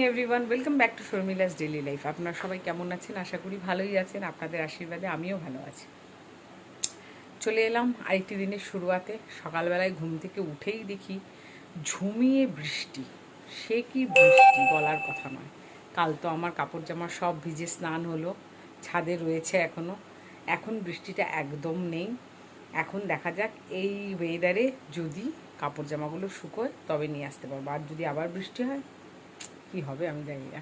Everyone, welcome back to Sharmila's daily life. আপনারা সবাই কেমন আছেন? আশা করি ভালোই আছেন। আপনাদের আশীর্বাদে আমিও ভালো আছি। চলে এলাম আরেকটি দিনের শুরুয়াতে। সকালবেলায় ঘুম থেকে উঠেই দেখি ঝুমিয়ে বৃষ্টি। সে কি বৃষ্টি বলার কথা নয়। কাল তো আমার কাপড় জামা সব ভিজে স্নান হলো, ছাদে রয়েছে এখনও। এখন বৃষ্টিটা একদম নেই। এখন দেখা যাক এই ওয়েদারে যদি কাপড় জামাগুলো শুকোয় তবে নিয়ে আসতে পারবো। আর যদি আবার বৃষ্টি হয় কি হবে আমি জানি না।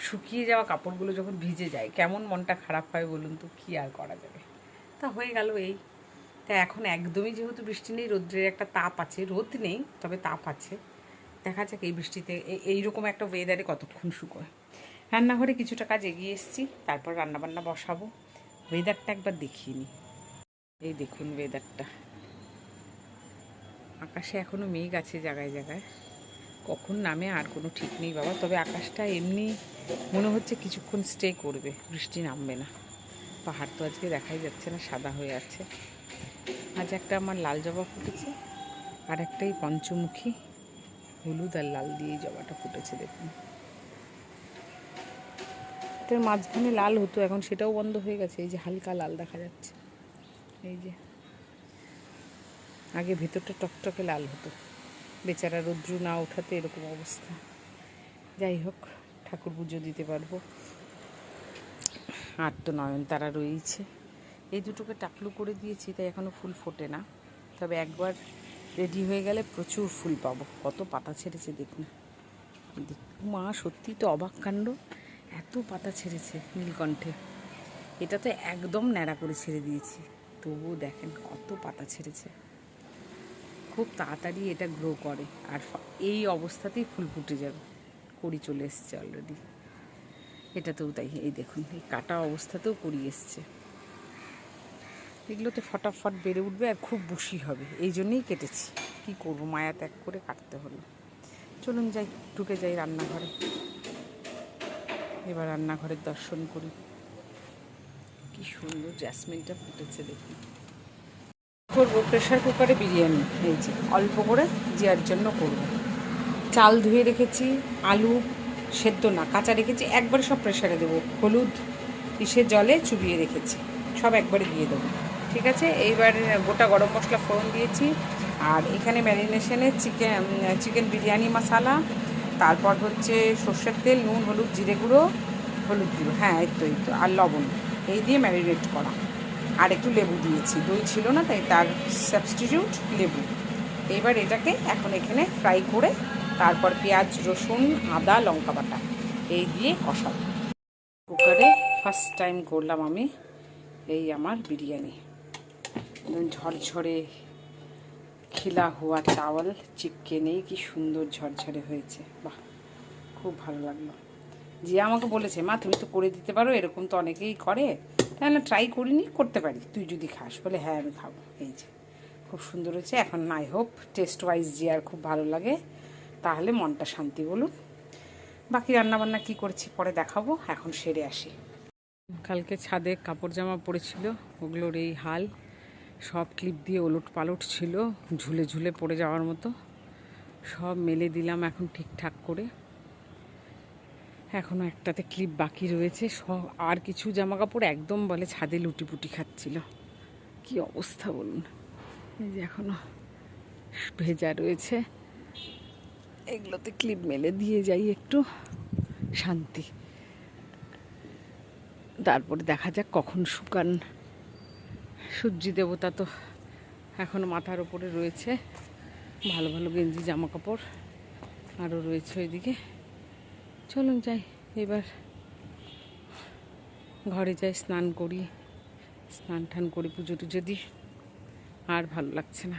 শুকিয়ে যাওয়া কাপড়গুলো যখন ভিজে যায় কেমন মনটা খারাপ হয় বলুন তো, কি আর করা যাবে। তা হয়ে গেল এই। তা এখন একদমই যেহেতু বৃষ্টি নেই, রৌদ্রের একটা তাপ আছে, রোদ নেই তবে তাপ আছে। দেখা যাক এই বৃষ্টিতে এইরকম একটা ওয়েদারে কতক্ষণ শুকোয়। রান্নাঘরে কিছুটা কাজ এগিয়ে এসেছি, তারপর রান্নাবান্না বসাবো। ওয়েদারটা একবার দেখিয়ে নিই। এই দেখুন ওয়েদারটা, আকাশে এখনও মেঘ আছে জায়গায় জায়গায়, কখন নামে আর কোনো ঠিক নেই বাবা। তবে আকাশটা এমনি মনে হচ্ছে কিছুক্ষণ স্টে করবে, বৃষ্টি নামবে না। পাহাড় তো আজকে দেখাই যাচ্ছে না, সাদা হয়ে আছে। আজ একটা আমার লাল জবা ফুটেছে, আর একটাই পঞ্চমুখী হলুদ আর লাল দিয়ে জবাটা ফুটেছে। দেখুন, এটার মাঝখানে লাল হতো, এখন সেটাও বন্ধ হয়ে গেছে। এই যে হালকা লাল দেখা যাচ্ছে, এই যে আগে ভেতরটা টকটকে লাল হতো। বেচারা রৌদ্র না ওঠাতে এরকম অবস্থা। যাই হোক, ঠাকুর পুজো দিতে পারবো। আর তো নয়নতারা রয়েছে। এই দুটোকে টাকলু করে দিয়েছি, তাই এখনও ফুল ফোটে না। তবে একবার রেডি হয়ে গেলে প্রচুর ফুল পাবো। কত পাতা ছেড়েছে দেখুন। মা সত্যি তো অবাক কাণ্ড, এত পাতা ছেড়েছে নীলকণ্ঠে। এটা তো একদম ন্যাড়া করে ছেড়ে দিয়েছি, তবুও দেখেন কত পাতা ছেড়েছে। খুব তাড়াতাড়ি এটা গ্রো করে, আর এই অবস্থাতেই ফুল ফুটে যাবে। কড়ি চলে এসছে অলরেডি। এটাতেও তাই, এই দেখুন এই কাটা অবস্থাতেও কড়ি এসছে। এগুলোতে ফটাফট বেড়ে উঠবে আর খুব বুশি হবে, এই জন্যেই কেটেছি। কী করবো, মায়া ত্যাগ করে কাটতে হলো। চলুন যাই, ঢুকে যাই রান্নাঘরে। এবার রান্নাঘরের দর্শন করি। কি সুন্দর জ্যাসমিনটা ফুটেছে দেখুন। করবো প্রেশার কুকারে বিরিয়ানি, এই যে অল্প করে জিয়ার জন্য করব। চাল ধুয়ে রেখেছি, আলু সেদ্ধ না কাঁচা রেখেছি, একবারে সব প্রেশারে দেবো। হলুদ ইসের জলে চুবিয়ে রেখেছি, সব একবারে দিয়ে দেবো। ঠিক আছে, এইবার গোটা গরম মশলা ফোড়ন দিয়েছি। আর এখানে ম্যারিনেশনে চিকেন বিরিয়ানি মশলা, তারপর হচ্ছে সর্ষের তেল, নুন, হলুদ, জিরে গুঁড়ো, হলুদ গুঁড়ো, হ্যাঁ এই তো আর লবণ, এই দিয়ে ম্যারিনেট করা। আর একটু লেবু দিয়েছি, দই ছিল না তাই তার সাবস্টিটিউট লেবু। এবার এটাকে এখন এখানে ফ্রাই করে তারপর পেঁয়াজ, রসুন, আদা, লঙ্কা বাটা এই দিয়ে কষাবো। কুকারে ফার্স্ট টাইম করলাম আমি এই আমার বিরিয়ানি। ঝরঝরে খিলা হুয়া চাওয়াল চিপকে নেই, কি সুন্দর ঝরঝরে হয়েছে, বাহ খুব ভালো লাগলো। যে আমাকে বলেছে, মা তুমি তো করে দিতে পারো, এরকম তো অনেকেই করে, তাহলে ট্রাই করিনি, করতে পারি, তুই যদি খাস। বলে হ্যাঁ আমি খাবো। এই যে খুব সুন্দর হয়েছে। এখন আই হোপ টেস্ট ওয়াইজ যে আর খুব ভালো লাগে, তাহলে মনটা শান্তি। বলুন বাকি রান্নাবান্না কী করেছি পরে দেখাবো, এখন সেরে আসি। কালকে ছাদে কাপড় জামা পড়েছিল, ওগুলোর এই হাল। সব ক্লিপ দিয়ে ওলট পালট ছিল, ঝুলে ঝুলে পড়ে যাওয়ার মতো। সব মেলে দিলাম এখন ঠিকঠাক করে। এখনও একটাতে ক্লিপ বাকি রয়েছে। সব আর কিছু জামা কাপড় একদম বলে ছাদে লুটিপুটি খাচ্ছিল। কি অবস্থা বলুন। এই যে এখনও ভেজা রয়েছে, এগুলোতে ক্লিপ মেলে দিয়ে যাই, একটু শান্তি। তারপরে দেখা যাক কখন শুকান। সূর্যি দেবতা তো এখনও মাথার ওপরে রয়েছে। ভালো ভালো গেঞ্জি জামা কাপড় আরও রয়েছে ওইদিকে। চলুন যাই, এবার ঘরে যাই, স্নান করি, স্নান টান করে পুজো টুজো দিই। আর ভালো লাগছে না,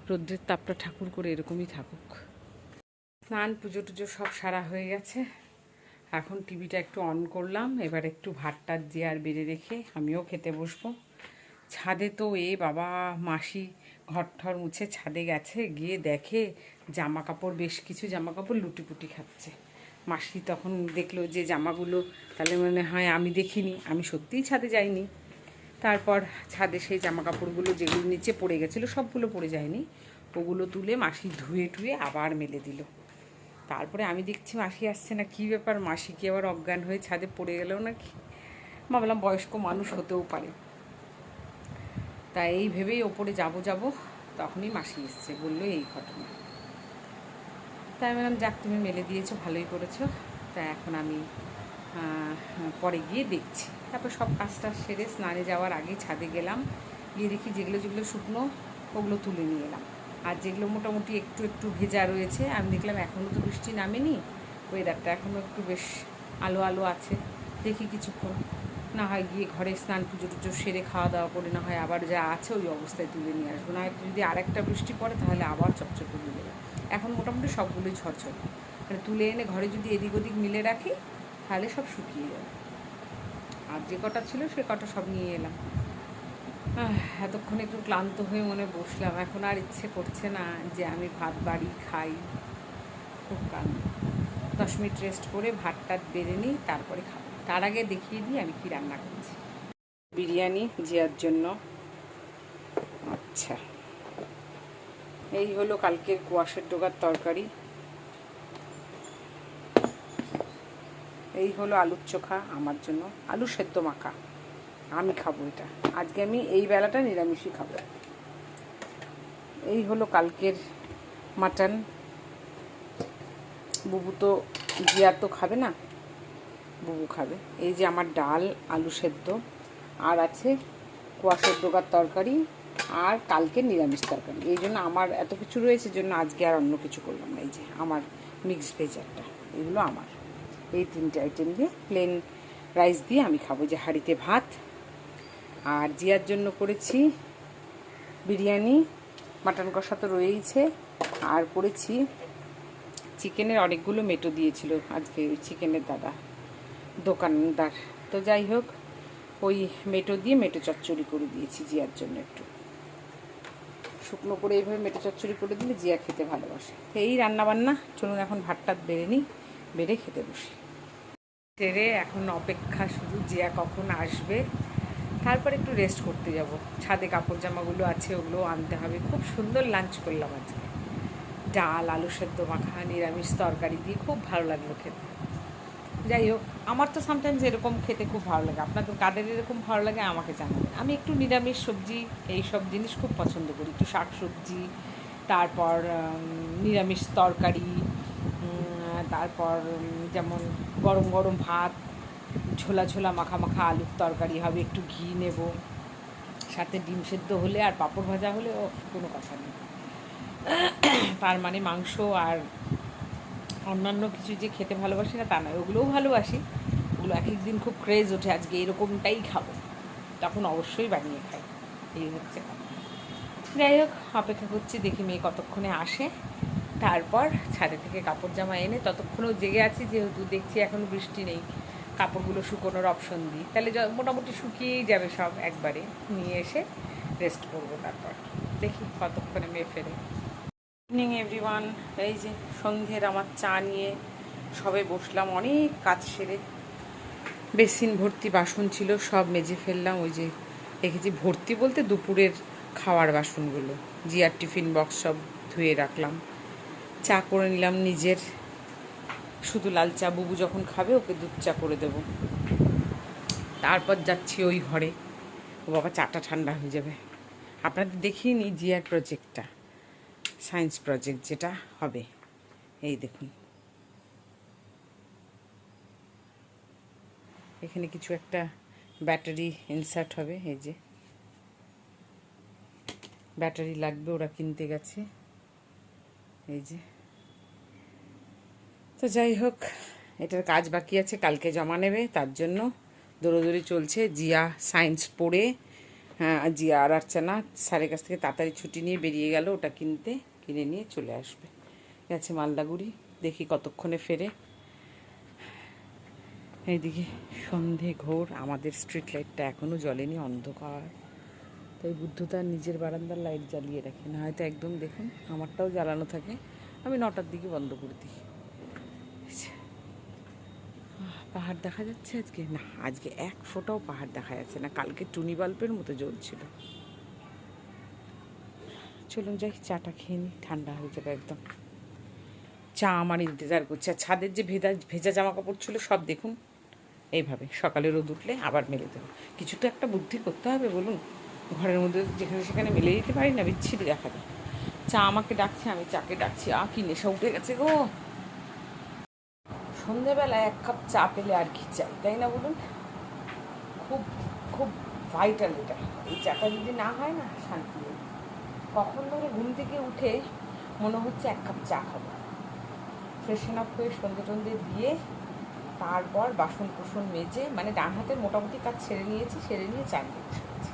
রৌদ্রের তাপটা ঠাকুর করে এরকমই থাকুক। স্নান পুজো টুজো সব সারা হয়ে গেছে। এখন টিভিটা একটু অন করলাম, এবার একটু ভাতটা দিয়ে আর বেড়ে রেখে আমিও খেতে বসবো। ছাদে তো বাবা মাসি ঘর ঠর মুছে ছাদে গেছে, গিয়ে দেখে জামা কাপড়, বেশ কিছু জামা কাপড় লুটিপুটি খাচ্ছে। মাসি তখন দেখলো যে জামাগুলো, তাহলে মনে হয় আমি দেখিনি, আমি সত্যিই ছাদে যাইনি। তারপর ছাদে সেই জামা কাপড়গুলো যেগুলো নিচে পড়ে গেছিলো, সবগুলো পড়ে যায়নি, ওগুলো তুলে মাসি ধুয়ে টুয়ে আবার মেলে দিল। তারপরে আমি দেখছি মাসি আসছে না, কী ব্যাপার, মাসি কি আবার অজ্ঞান হয়ে ছাদে পড়ে গেলেও নাকি। ভাবলাম বয়স্ক মানুষ হতেও পারে, তাই এই ভেবেই ওপরে যাব তখনই মাসি এসছে, বললো এই ঘটনা। তাই আমি বললাম যাক, তুমি মেলে দিয়েছো, ভালোই করেছো। তা এখন আমি পরে গিয়ে দেখছি। তারপর সব কাজটা সেরে স্নানে যাওয়ার আগে ছাদে গেলাম, গিয়ে দেখি যেগুলো যেগুলো শুকনো ওগুলো তুলে নিয়ে এলাম। আর যেগুলো মোটামুটি একটু একটু ভেজা রয়েছে, আমি দেখলাম এখনও তো বৃষ্টি নামেনি, ওয়েদারটা এখনও একটু বেশ আলো আলো আছে, দেখি কিছুক্ষণ না হয় গিয়ে ঘরে স্নান পুজো টুজো সেরে খাওয়া দাওয়া করে না হয় আবার যা আছে ওই অবস্থায় তুলে নিয়ে আসবো, না হয় যদি আরেকটা বৃষ্টি পড়ে তাহলে আবার চকচক করে দেবে। এখন মোটামুটি সবগুলোই ঝরঝর, মানে তুলে এনে ঘরে যদি এদিক ওদিক মিলে রাখি তাহলে সব শুকিয়ে যাবে। আর যে কটা ছিল সে কটা সব নিয়ে এলাম। এতক্ষণ একটু ক্লান্ত হয়ে মনে বসলাম, এখন আর ইচ্ছে করছে না যে আমি ভাত বাড়ি খাই, খুব ক্লান্ত। 10 মিনিট রেস্ট করে ভাতটা বেড়ে নিই, তারপরে খাবো। তার আগে দেখিয়ে দিই আমি কি রান্না করছি। বিরিয়ানি জিয়ার জন্য। আচ্ছা, এই হলো কালকের কোয়াশের ডোগার তরকারি, এই হলো আলুর চোখা আমার জন্য, আলু সেদ্ধ মাখা, আমি খাবো এটা। আজকে আমি এই বেলাটা নিরামিষই খাবো। এই হলো কালকের মাটন, বুবু তো, জিয়া তো খাবে না, বুবু খাবে। এই যে আমার ডাল, আলু সেদ্ধ, আর আছে কোয়াশের ডোগার তরকারি, আর কালকে নিরামিষ তরকারি। এই জন্য আমার এত কিছু রয়েছে জন্য আজকে আর অন্য কিছু করলাম না। এই যে আমার মিক্সড ভেজ একটা, এগুলো আমার। এই 3টে আইটেম দিয়ে প্লেন রাইস দিয়ে আমি খাবো, যে হাঁড়িতে ভাত। আর জিয়ার জন্য করেছি বিরিয়ানি, মাটন কষা তো রয়েইছে, আর করেছি চিকেনের অনেকগুলো মেটো দিয়েছিল আজকে ওই চিকেনের দাদা দোকানদার। তো যাই হোক, ওই মেটো দিয়ে মেটো চচ্চড়ি করে দিয়েছি জিয়ার জন্য, একটু শুকনো করে এইভাবে মেটো চচ্চড়ি করে দিলে জিয়া খেতে ভালোবাসে। এই রান্নাবান্না, চলুন এখন ভাতটা বেড়ে নিই, বেড়ে খেতে বসি। সেরে এখন অপেক্ষা শুধু জিয়া কখন আসবে, তারপর একটু রেস্ট করতে যাব। ছাদে কাপড় জামাগুলো আছে, ওগুলো আনতে হবে। খুব সুন্দর লাঞ্চ করলাম আজকে, ডাল, আলু সেদ্ধ মাখা, নিরামিষ তরকারি দিয়ে, খুব ভালো লাগলো খেতে। যাই হোক, আমার তো সামটাইমস এরকম খেতে খুব ভালো লাগে, আপনাদের কাদের এরকম ভালো লাগে আমাকে জানাবেন। আমি একটু নিরামিষ সবজি এই সব জিনিস খুব পছন্দ করি, একটু শাক সবজি, তারপর নিরামিষ তরকারি, তারপর যেমন গরম গরম ভাত, ঝোলা ঝোলা মাখা মাখা আলুর তরকারি হবে, একটু ঘি নেব, সাথে ডিম সেদ্ধ হলে আর পাঁপড় ভাজা হলে ও কোনো কথা নেই। তার মানে মাংস আর অন্যান্য কিছু যে খেতে ভালোবাসি না তা নয়, ওগুলোও ভালোবাসি, ওগুলো এক এক দিন খুব ক্রেজ ওঠে, আজকে এরকমটাই খাবো, তখন অবশ্যই বানিয়ে খাই। এই হচ্ছে কথা। যাই হোক, অপেক্ষা করছি, দেখি মেয়ে কতক্ষণে আসে, তারপর ছাদে থেকে কাপড় জামা এনে, ততক্ষণেও জেগে আছি যেহেতু দেখছি এখনও বৃষ্টি নেই, কাপড়গুলো শুকোনোর অপশন দিই, তাহলে মোটামুটি শুকিয়েই যাবে সব একবারে, নিয়ে এসে রেস্ট করবো। তারপর দেখি কতক্ষণে মেয়ে ফেরে। ইভিনিং এভরিওয়ান, এই যে সন্ধ্যের আমার চা নিয়ে সবে বসলাম, অনেক কাজ সেরে, বেসিন ভর্তি বাসন ছিল সব মেজে ফেললাম। ওই যে দেখেছি, ভর্তি বলতে দুপুরের খাওয়ার বাসনগুলো, জিয়ার টিফিন বক্স সব ধুয়ে রাখলাম। চা করে নিলাম নিজের, শুধু লাল চা, বুবু যখন খাবে ওকে দুধ চা করে দেব। তারপর যাচ্ছি ওই ঘরে, ও বাবা চাটা ঠান্ডা হয়ে যাবে। আপনাদের দেখিয়ে নিই জিয়ার প্রজেক্টটা, সায়েন্স প্রজেক্ট যেটা হবে, এই দেখুন, এখানে কিছু একটা ব্যাটারি ইনসার্ট হবে, এই যে ব্যাটারি লাগবে, ওরা কিনতে গেছে, এই যে। তো যাই হোক, এটার কাজ বাকি আছে, কালকে জমা নেবে, তার জন্য দৌড়োদৌড়ি চলছে। জিয়া সায়েন্স পড়ে, হ্যাঁ, জিয়া আর আর্চানা স্যারের কাছ থেকে তাড়াতাড়ি ছুটি নিয়ে বেরিয়ে গেল ওটা কিনতে, কিনে নিয়ে চলে আসবে, গেছে মালদাগুড়ি, দেখি কতক্ষণে ফেরে। এইদিকে সন্ধে ঘোর, আমাদের স্ট্রিট লাইটটা এখনও জ্বলেনি, অন্ধকার, তাই বুদ্ধ তার নিজের বারান্দার লাইট জ্বালিয়ে রাখে, না হয়তো একদম দেখুন আমারটাও জ্বালানো থাকে, আমি 9টার দিকে বন্ধ করে দিই। পাহাড় দেখা যাচ্ছে আজকে? না, আজকে এক ফোঁটাও পাহাড় দেখা যাচ্ছে না, কালকে টুনি বাল্বের মতো জ্বলছিল। চলুন যাই, চাটা খেয়ে নিই, ঠান্ডা হয়ে যাবে একদম। চা আমার ইন্তজার করছে। আর ছাদের যে ভেজা জামা কাপড় ছিল সব দেখুন এইভাবে সকালে রোদ উঠলে আবার মেলে দেবো। কিছু তো একটা বুদ্ধি করতে হবে বলুন, ঘরের মধ্যে যেখানে সেখানে মেলে দিতে পারি না, বিচ্ছিরি দেখা যায়। চা আমাকে ডাকছে, আমি চাকে ডাকছি। কি নেশা উঠে গেছে গো। সন্ধেবেলায় 1 কাপ চা পেলে আর কি চাই, তাই না বলুন? খুব খুব ভাইটাল এটা। এই চাটা যদি না হয় না, শান্তি নেই। কখন ধরে ঘুম থেকে উঠে মনে হচ্ছে 1 কাপ চা খাবো। ফ্রেশন আপ হয়ে সন্ধে টন্ধে দিয়ে তারপর বাসন কুসন মেজে, মানে ডান হাতের মোটামুটি কাজ সেরে নিয়েছি, সেরে নিয়ে চান দিয়ে বসে গেছি।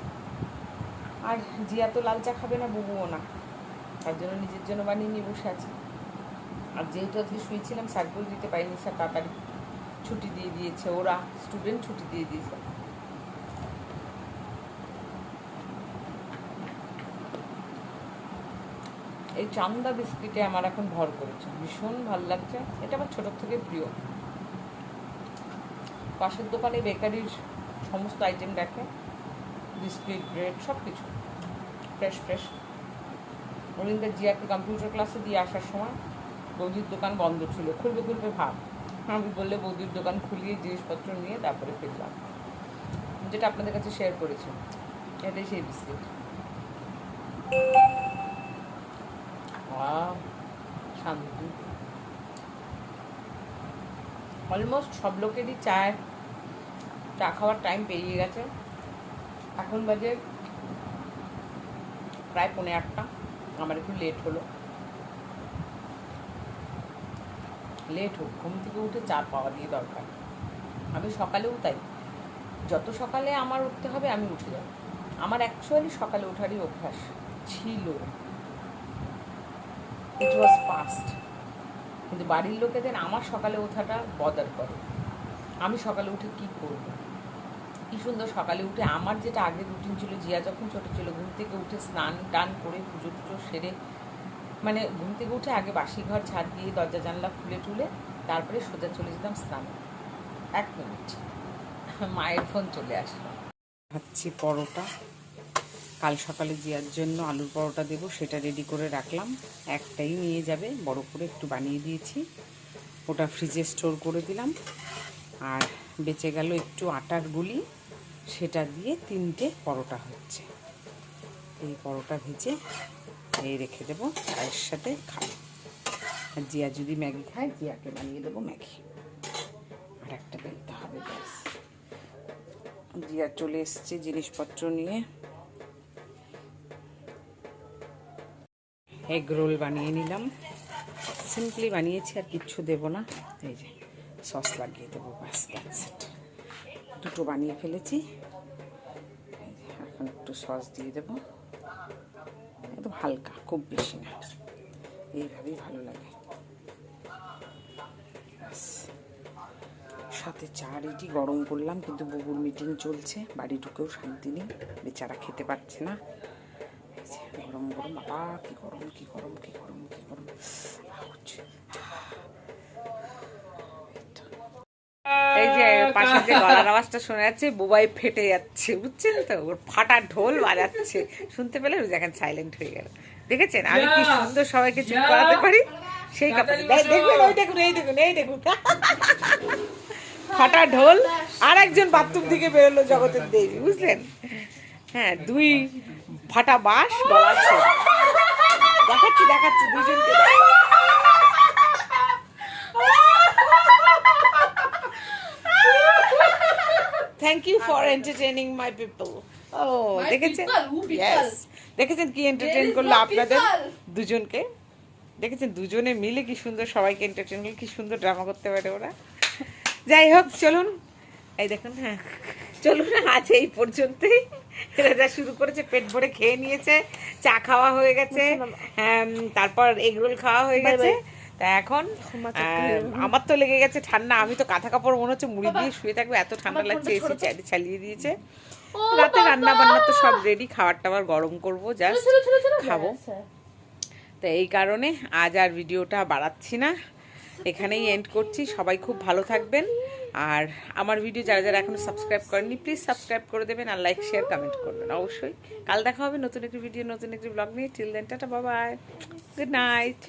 আর জিয়া তো লাল চা খাবে না, বুবুও না, তার জন্য নিজের জন্য বানিয়ে নিয়ে বসে আছি। আর যেহেতু আজকে শুয়েছিলাম, সার্কুল দিতে পারিনি, স্যার তাড়াতাড়ি ছুটি দিয়ে দিয়েছে, ওরা স্টুডেন্ট ছুটি দিয়ে দিয়েছে। এই চান্দা বিস্কিটে আমার এখন ভর করেছে, ভীষণ ভালো লাগছে। এটা আমার ছোটোর থেকে প্রিয়। পাশের দোকানে বেকারির সমস্ত আইটেম দেখে, বিস্কিট, ব্রেড, সব কিছু ফ্রেশ ফ্রেশ। অরিন্দা জিয়াকে কম্পিউটার ক্লাসে দিয়ে আসার সময় বৌদির দোকান বন্ধ ছিল, খুলবে ভাব। আমি বললে বৌদির দোকান খুলিয়ে জিনিসপত্র নিয়ে তারপরে ফিরলাম, যেটা আপনাদের কাছে শেয়ার করেছি। এটাই সেই বিস্কিট। শান্তি। অলমোস্ট সব লোকেরই চা খাওয়ার টাইম পেরিয়ে গেছে। এখন বাজে প্রায় 7:45। আমার একটু লেট হলো। লেট হোক, ঘুম থেকে উঠে চা পাওয়া দিয়ে দরকার। আমি সকালেও তাই, যত সকালে আমার উঠতে হবে আমি উঠে যাব। আমার অ্যাকচুয়ালি সকালে ওঠারই অভ্যাস ছিল, ইট ওয়াজ পাস্ট। কিন্তু বাড়ির লোকেদের আমার সকালে ওঠাটা বদার করে। আমি সকালে উঠে কি করব? কি সুন্দর সকালে উঠে আমার যেটা আগের রুটিন ছিল, জিয়া যখন ছোটো ছিল, ঘুম থেকে উঠে স্নান টান করে পুজো টুজো সেরে, মানে ঘুম থেকে উঠে আগে বাসি ঘর ঝাড় দিয়ে দরজা জানলা খুলে টুলে তারপরে সোজা চলে যেতাম স্নানে। 1 মিনিট, মায়ের ফোন চলে আসলো। ভাবছি পরোটা, কাল সকালে জিয়ার জন্য আলুর পরোটা দেবো, সেটা রেডি করে রাখলাম। একটাই নিয়ে যাবে, বড় করে একটু বানিয়ে দিয়েছি, ওটা ফ্রিজে স্টোর করে দিলাম। আর বেঁচে গেল একটু আটার গুলি, সেটা দিয়ে 3টে পরোটা হচ্ছে। এই পরোটা ভেজে এই রেখে দেবো, চায়ের সাথে খাবো। আর জিয়া যদি ম্যাগি খায়, জিয়াকে বানিয়ে দেবো ম্যাগি। আর একটা বেলতে হবে, ব্যাস। জিয়া চলে এসছে জিনিসপত্র নিয়ে। এগ রোল বানিয়ে নিলাম, সিম্পলি বানিয়েছি, আর কিচ্ছু দেবো না। এই যে সস লাগিয়ে দেবো, ব্যাস, দ্যাটস ইট। 2টো বানিয়ে ফেলেছি, এখন একটু সস দিয়ে দেবো, একদম হালকা, খুব বেশি না, এইভাবেই ভালো লাগে। ব্যাস, সাথে চা রেডি গরম করলাম, কিন্তু বুবুর মিটিং চলছে, বাড়ি ঢুকেও শান্তি নেই, বেচারা খেতে পারছে না। গরম গরম, বাবা কি গরম, কি গরম, কি গরম, কি গরম। এই যে পাশে যে গলার আওয়াজটা শোনা যাচ্ছে, বুবাই ফেটে যাচ্ছে, বুঝছেন তো? ওর ফাটা ঢোল বাজাচ্ছে, শুনতে পেলে দেখেন সাইলেন্ট হয়ে গেল। দেখেছেন আমি কি সুন্দর সবাইকে চুপ করাতে পারি, সেই কাপড়। দেখবেন, ওই দেখুন, এই দেখুন, এই দেখুন, ফাটা ঢোল। আর একজন বাথরুম থেকে বেরোলো, জগতের দেবী, বুঝলেন? হ্যাঁ, 2 ফাটা বাঁশ গলার ছেড়ে। দেখাচ্ছি দুজনকে। Thank you for entertaining my people. ও দেখেছেন, দেখেছেন কি এন্টারটেইন করলো আপনাদের দুজনকে। দেখেছেন দুজনে মিলে কি সুন্দর সবাইকে এন্টারটেইন করলো, কি সুন্দর ড্রামা করতে পারে ওরা। যাই হোক, চলুন, এই দেখুন, হ্যাঁ চলুন, আজ এই পর্যন্তই। এরা যা শুরু করেছে, পেট ভরে খেয়ে নিয়েছে, চা খাওয়া হয়ে গেছে, তারপর এগরোল খাওয়া হয়ে গেছে। তা এখন আমার তো লেগে গেছে ঠান্ডা, আমি তো কাঁথা কাপড় মনে হচ্ছে মুড়ি দিয়ে শুয়ে থাকবো, এত ঠান্ডা লাগছে, এসি চালিয়ে দিয়েছে। রাতে রান্না বান্না তো সব রেডি, খাবার টাবার গরম করবো, জাস্ট খাবো। তো এই কারণে আজ আর ভিডিওটা বাড়াচ্ছি না, এখানেই এন্ড করছি। সবাই খুব ভালো থাকবেন, আর আমার ভিডিও যারা যারা এখনো সাবস্ক্রাইব করেননি, প্লিজ সাবস্ক্রাইব করে দেবেন, আর লাইক শেয়ার কমেন্ট করবেন অবশ্যই। কাল দেখা হবে নতুন একটি ভিডিও, নতুন একটি ব্লগ নিয়ে। Till then, tata, bye bye, good night.